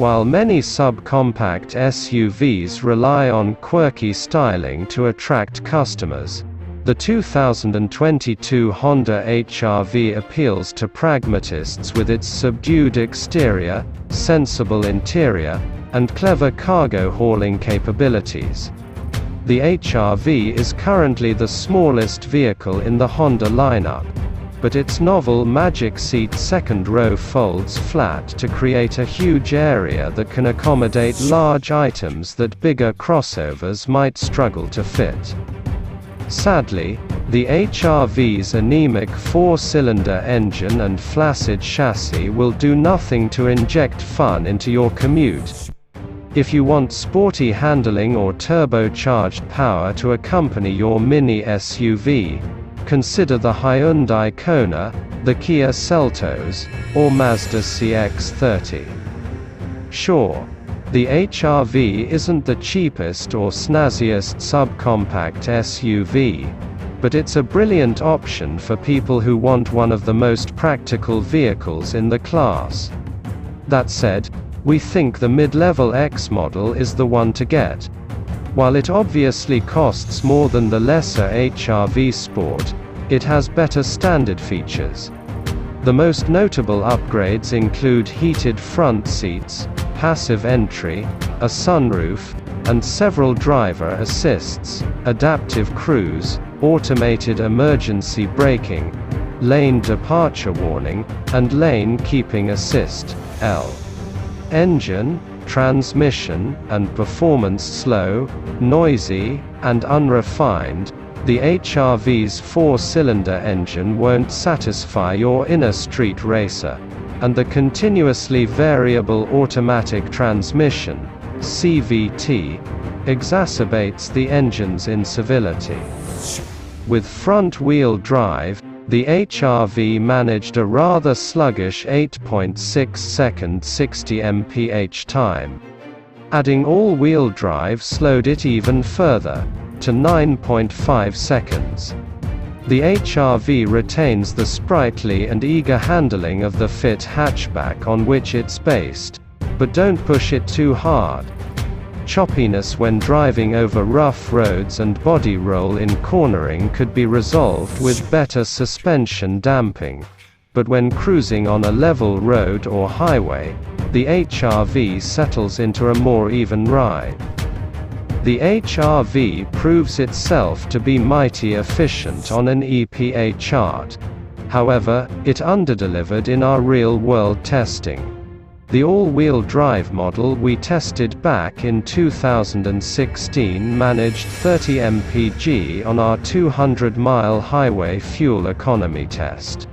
While many subcompact SUVs rely on quirky styling to attract customers, the 2022 Honda HR-V appeals to pragmatists with its subdued exterior, sensible interior, and clever cargo hauling capabilities. The HR-V is currently the smallest vehicle in the Honda lineup, but its novel Magic Seat second row folds flat to create a huge area that can accommodate large items that bigger crossovers might struggle to fit. Sadly, the HR-V's anemic four-cylinder engine and flaccid chassis will do nothing to inject fun into your commute. If you want sporty handling or turbocharged power to accompany your mini SUV, consider the Hyundai Kona, the Kia Seltos, or Mazda CX-30. Sure, the HR-V isn't the cheapest or snazziest subcompact SUV, but it's a brilliant option for people who want one of the most practical vehicles in the class. That said, we think the mid-level X model is the one to get. While it obviously costs more than the lesser HR-V Sport, it has better standard features. The most notable upgrades include heated front seats, passive entry, a sunroof, and several driver assists, adaptive cruise, automated emergency braking, lane departure warning, and lane keeping assist. Engine, transmission, and performance slow, noisy, and unrefined. The HR-V's four-cylinder engine won't satisfy your inner street racer, and the continuously variable automatic transmission, CVT, exacerbates the engine's incivility. With front-wheel drive, the HR-V managed a rather sluggish 8.6 second 60 mph time. Adding all-wheel drive slowed it even further, to 9.5 seconds. The HR-V retains the sprightly and eager handling of the Fit hatchback on which it's based, but don't push it too hard. Choppiness when driving over rough roads and body roll in cornering could be resolved with better suspension damping, but when cruising on a level road or highway, the HR-V settles into a more even ride. The HR-V proves itself to be mighty efficient on an EPA chart. However, it underdelivered in our real-world testing. The all-wheel drive model we tested back in 2016 managed 30 mpg on our 200-mile highway fuel economy test.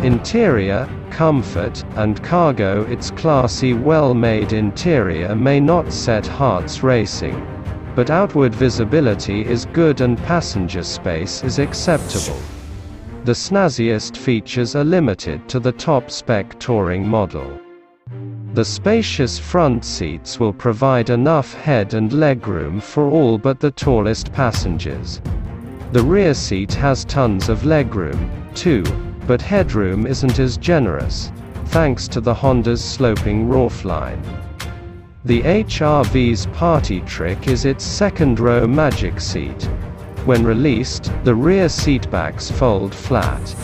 Interior, comfort, and cargo. Its classy, well-made interior may not set hearts racing, but outward visibility is good and passenger space is acceptable. The snazziest features are limited to the top-spec touring model. The spacious front seats will provide enough head and legroom for all but the tallest passengers. The rear seat has tons of legroom, too, but headroom isn't as generous, thanks to the Honda's sloping roofline. The HR-V's party trick is its second-row Magic Seat. When released, the rear seatbacks fold flat.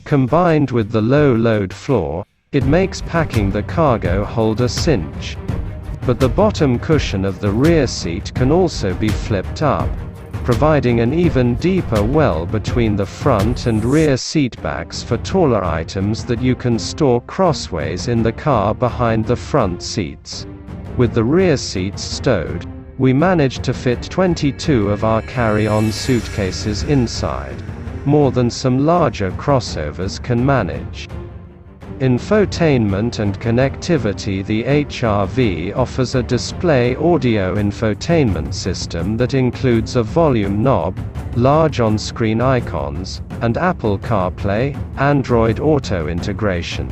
Combined with the low-load floor, it makes packing the cargo hold a cinch. But the bottom cushion of the rear seat can also be flipped up. providing an even deeper well between the front and rear seatbacks for taller items that you can store crossways in the car behind the front seats. With the rear seats stowed, we managed to fit 22 of our carry-on suitcases inside, more than some larger crossovers can manage. Infotainment and connectivity. The HR-V offers a display audio infotainment system that includes a volume knob, large on-screen icons, and Apple CarPlay, Android Auto integration.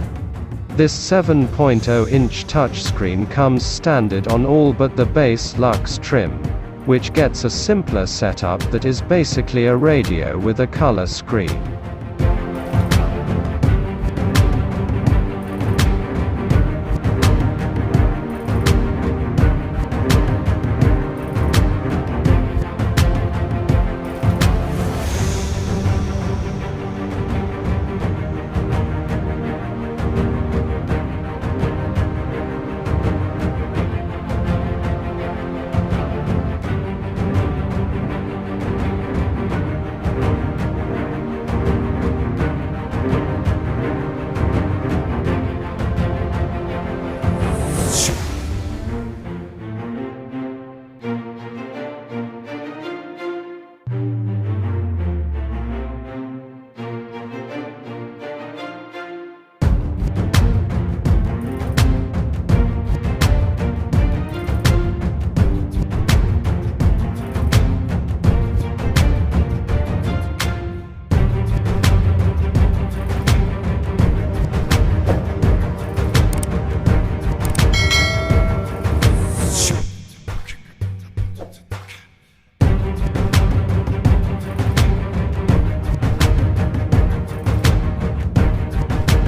This 7.0-inch touchscreen comes standard on all but the base Luxe trim, which gets a simpler setup that is basically a radio with a color screen.